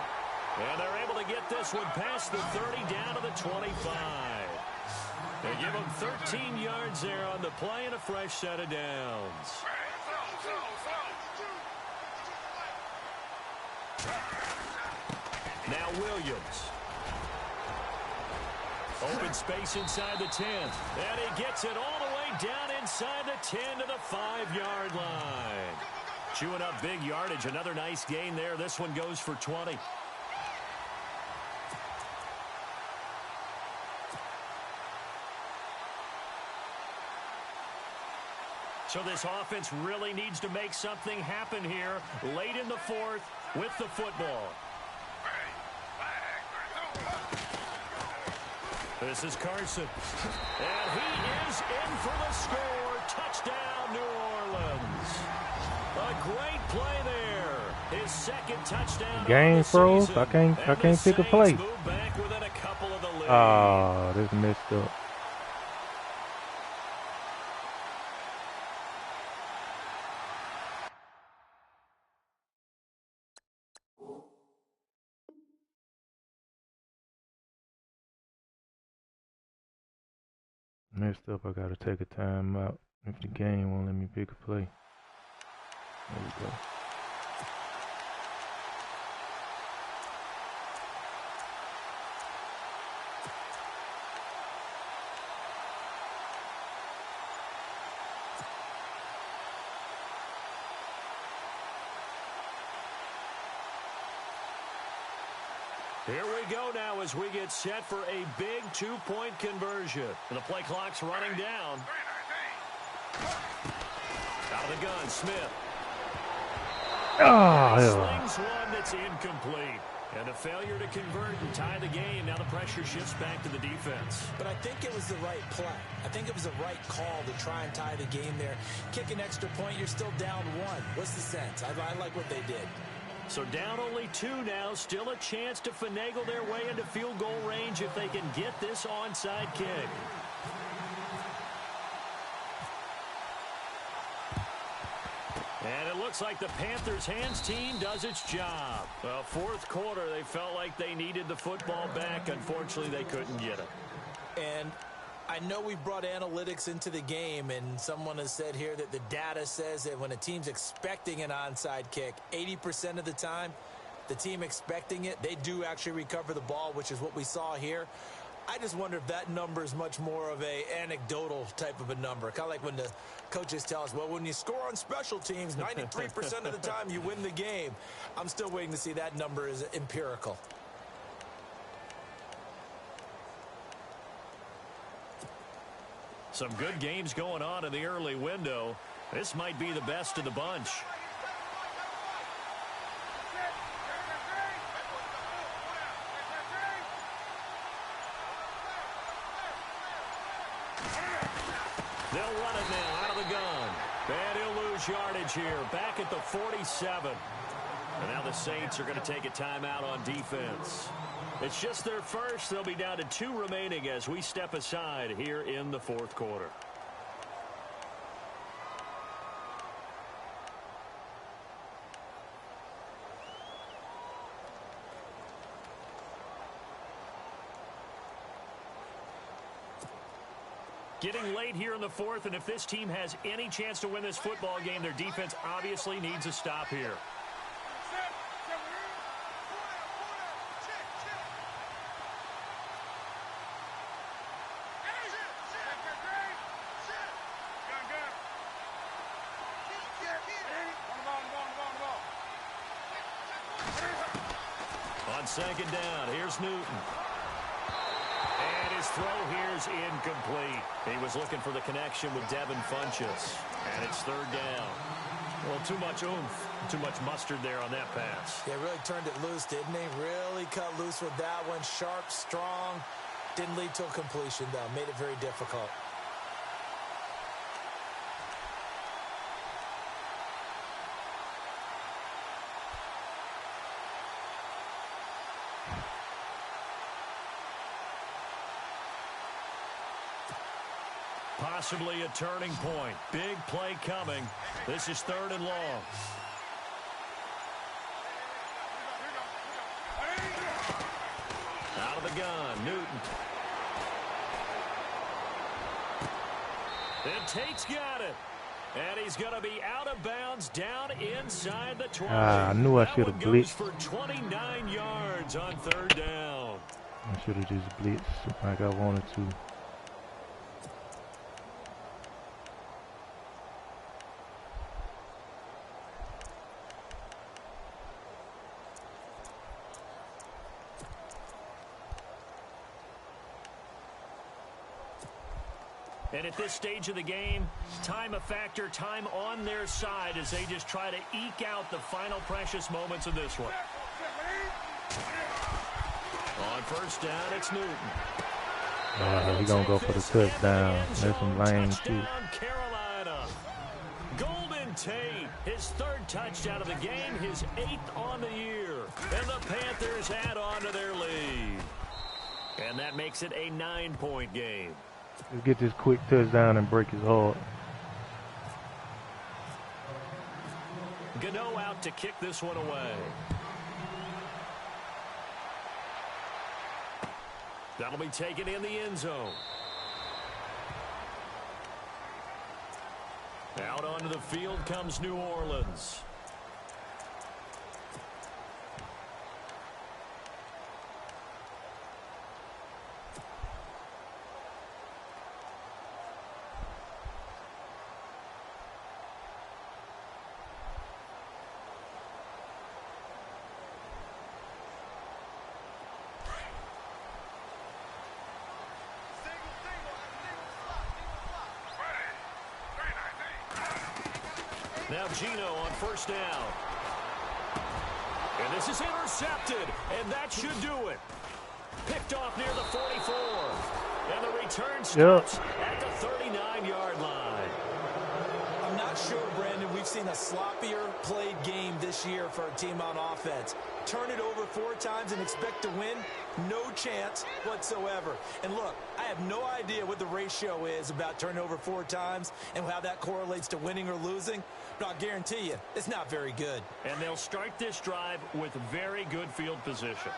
And they're able to get this one past the 30 down to the 25. They give him 13 yards there on the play and a fresh set of downs. Now Williams. Open space inside the 10. And he gets it all the way down inside the 10 to the 5-yard line. Chewing up big yardage. Another nice gain there. This one goes for 20. So this offense really needs to make something happen here late in the 4th with the football. This is Carson. And he is in for the score. Touchdown, New Orleans. A great play there. His 2nd touchdown. Game froze. I can't pick a play. Oh, this messed up. Messed up. I gotta take a time out if the game won't let me pick a play. There we go. Here we go now as we get set for a big 2-point conversion. And the play clock's running down. Out of the gun, Smith. Slings one that's incomplete. And a failure to convert and tie the game. Now the pressure shifts back to the defense. But I think it was the right play. I think it was the right call to try and tie the game there. Kick an extra point, you're still down 1. What's the sense? I like what they did. So down only 2 now. Still a chance to finagle their way into field goal range if they can get this onside kick. And it looks like the Panthers hands team does its job. Well, 4th quarter, they felt like they needed the football back. Unfortunately, they couldn't get it. And I know we brought analytics into the game, and someone has said here that the data says that when a team's expecting an onside kick, 80% of the time, the team expecting it, they do actually recover the ball, which is what we saw here. I just wonder if that number is much more of a anecdotal type of a number. Kind of like when the coaches tell us, well, when you score on special teams, 93% of the time you win the game. I'm still waiting to see that number is empirical. Some good games going on in the early window. This might be the best of the bunch. They'll run it now out of the gun. And he'll lose yardage here. Back at the 47. And now the Saints are going to take a timeout on defense. It's just their first. They'll be down to 2 remaining as we step aside here in the 4th quarter. Getting late here in the 4th, and if this team has any chance to win this football game, their defense obviously needs a stop here. On second down, here's Newton. And his throw here's incomplete. He was looking for the connection with Devin Funchess. And it's third down. Well, too much oomph, too much mustard there on that pass. Yeah, really turned it loose, didn't he? Really cut loose with that one. Sharp, strong. Didn't lead to a completion, though. Made it very difficult. Possibly a turning point. Big play coming. This is third and long. Out of the gun, Newton. And Tate's got it. And he's going to be out of bounds down inside the 20. I knew I should have blitzed. For 29 yards on third down. I should have just blitzed like I wanted to. And at this stage of the game, time a factor, time on their side as they just try to eke out the final precious moments of this one. On first down, it's Newton. He's going to go for the touchdown. That's some lame too. Carolina. Golden Tate, his third touchdown of the game, his 8th on the year. And the Panthers add on to their lead. And that makes it a 9-point game. Let's get this quick touchdown and break his heart. Gano out to kick this one away. That'll be taken in the end zone. Out onto the field comes New Orleans. Now Gino on first down. And this is intercepted, and that should do it. Picked off near the 44. And the return stops at the 39-yard line. I'm not sure, Brandon, we've seen a sloppier played game this year for a team on offense. Turn it over 4 times and expect to win? No chance whatsoever. And look, I have no idea what the ratio is about turning over 4 times and how that correlates to winning or losing. But I'll guarantee you, it's not very good. And they'll start this drive with very good field position.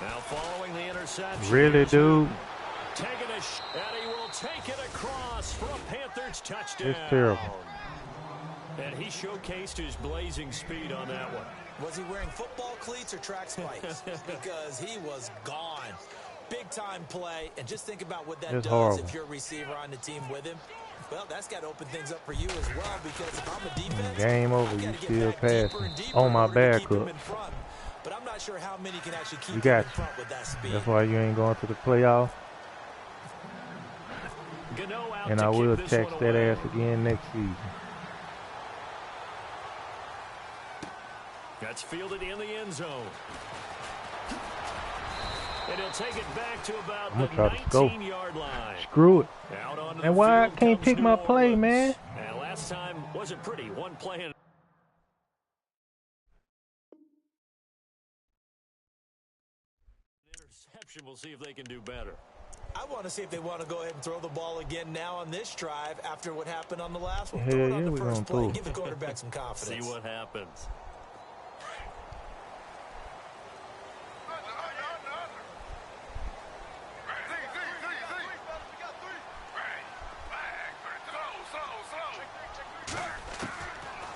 Now following the interception. Really, dude? Taking and he will take it across for a Panthers touchdown. It's terrible. And he showcased his blazing speed on that one. Was he wearing football cleats or track spikes? Because he was gone. Big-time play, and just think about what that does horrible. if you're a receiver on the team with him. Well, that's got to open things up for you as well, because if I'm a defense, game over, you still passing on my backup. But I'm not sure how many can actually keep You got in front with that speed. That's why you ain't going to the playoff. And I will tax that ass again next season. That's fielded in the end zone. And he'll take it back to about the 19-yard line. Screw it. And why I can't pick my play, man? And last time wasn't pretty. One play in. Interception. We'll see if they can do better. I want to see if they want to go ahead and throw the ball again now on this drive after what happened on the last one. Hell Throw it yeah, on the we're first gonna play. throw. Give the quarterback some confidence. See what happens.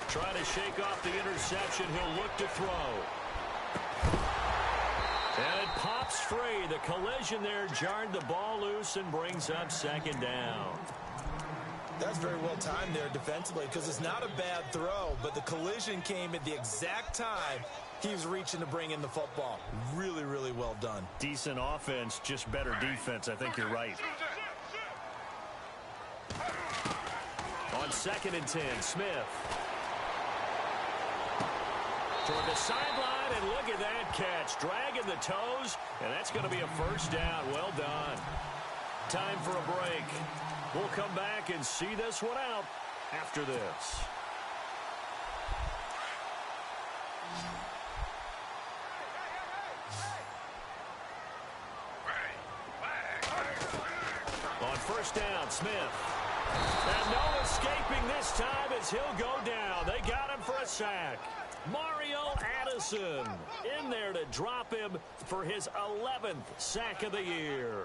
Trying to shake off the interception. He'll look to throw. And it pops free. The collision there jarred the ball loose and brings up second down. That's very well timed there defensively because it's not a bad throw, but the collision came at the exact time he was reaching to bring in the football. Really, really well done. Decent offense, just better defense. I think you're right. On 2nd and 10, Smith. Toward the sideline, and look at that catch. Dragging the toes, and that's going to be a first down. Well done. Time for a break. We'll come back and see this one out after this. On 1st down, Smith. And no escaping this time as he'll go down. They got him for a sack. Mario Addison in there to drop him for his 11th sack of the year.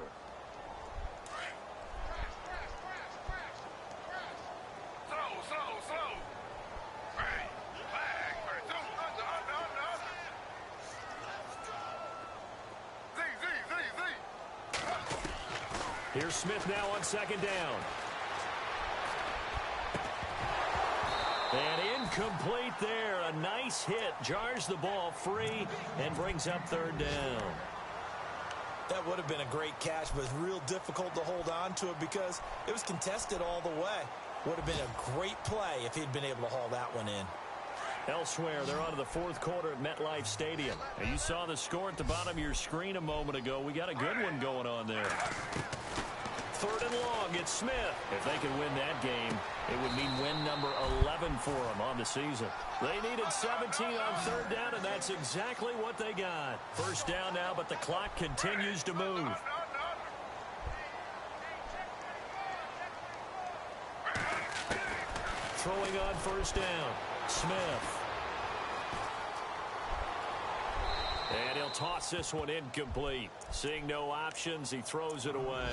Here's Smith now on 2nd down. And incomplete there. A nice hit. Jars the ball free and brings up 3rd down. That would have been a great catch, but it's real difficult to hold on to it because it was contested all the way. Would have been a great play if he'd been able to haul that one in. Elsewhere, they're on to the 4th quarter at MetLife Stadium. And you saw the score at the bottom of your screen a moment ago. We got a good one going on there. 3rd and long, it's Smith. If they can win that game, it would mean win number 11 for them on the season. They needed 17 on 3rd down, and that's exactly what they got. First down now, but the clock continues to move. Throwing on 1st down, Smith. And he'll toss this one incomplete. Seeing no options, he throws it away.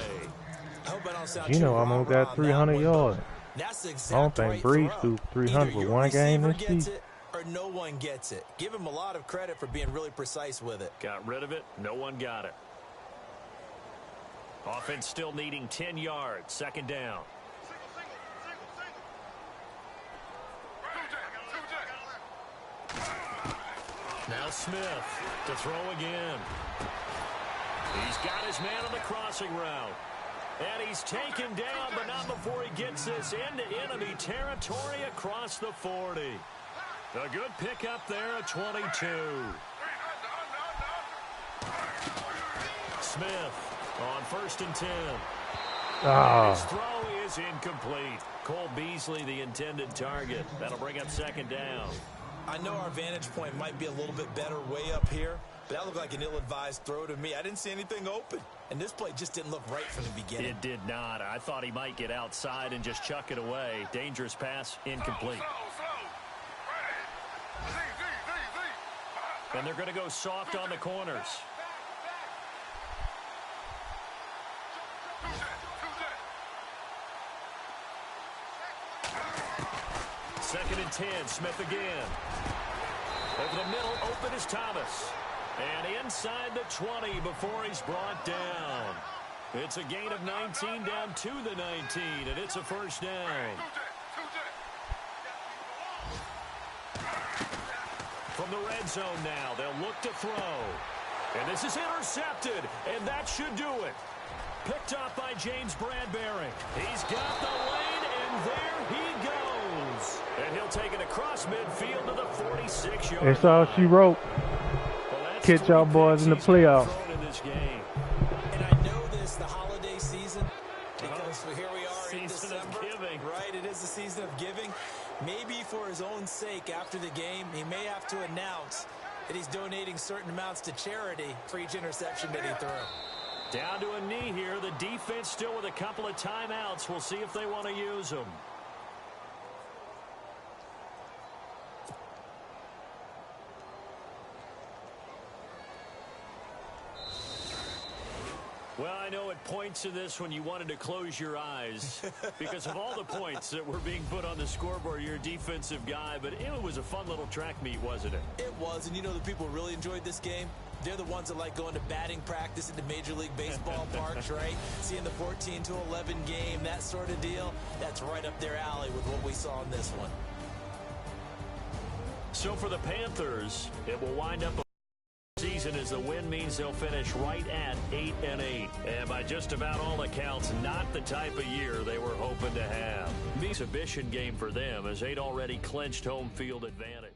I hope I don't sound You know, too I'm wrong gonna got 300 one, yards. That's the exact I don't think right Breeze throw. threw 300 Either for your one game receiver this gets season. it or no one gets it. Give him a lot of credit for being really precise with it. Got rid of it. No one got it. Offense still needing 10 yards. 2nd down. Now Smith to throw again. He's got his man on the crossing route. And he's taken down, but not before he gets this into enemy territory across the 40. A good pickup there at 22. Smith on 1st and 10. And his throw is incomplete. Cole Beasley, the intended target. That'll bring up 2nd down. I know our vantage point might be a little bit better way up here, but that looked like an ill-advised throw to me. I didn't see anything open, and this play just didn't look right from the beginning. It did not. I thought he might get outside and just chuck it away. Dangerous pass, incomplete. And they're going to go soft on the corners. Second and 10, Smith again. Over the middle, open is Thomas. And inside the 20 before he's brought down. It's a gain of 19 down to the 19, and it's a first down. From the red zone now, they'll look to throw. And this is intercepted, and that should do it. Picked off by James Bradbury. He's got the lane, and there he goes. And he'll take it across midfield to the 46-yard line. That's all she wrote. Well, Catch y'all boys in the playoffs. In this game. And I know this, the holiday season, because here we are in Season of December. giving. Right, it is the season of giving. Maybe for his own sake after the game, he may have to announce that he's donating certain amounts to charity for each interception that he threw. Down to a knee here. The defense still with a couple of timeouts. We'll see if they want to use them. Well, I know at points in this when you wanted to close your eyes because of all the points that were being put on the scoreboard. You're a defensive guy, but it was a fun little track meet, wasn't it? It was, and you know the people who really enjoyed this game? They're the ones that like going to batting practice at the Major League Baseball parks, right? Seeing the 14-11 game, that sort of deal. That's right up their alley with what we saw in this one. So for the Panthers, it will wind up a season as the win means they'll finish right at 8-8. And by just about all accounts, not the type of year they were hoping to have. The exhibition game for them as they'd already clinched home field advantage.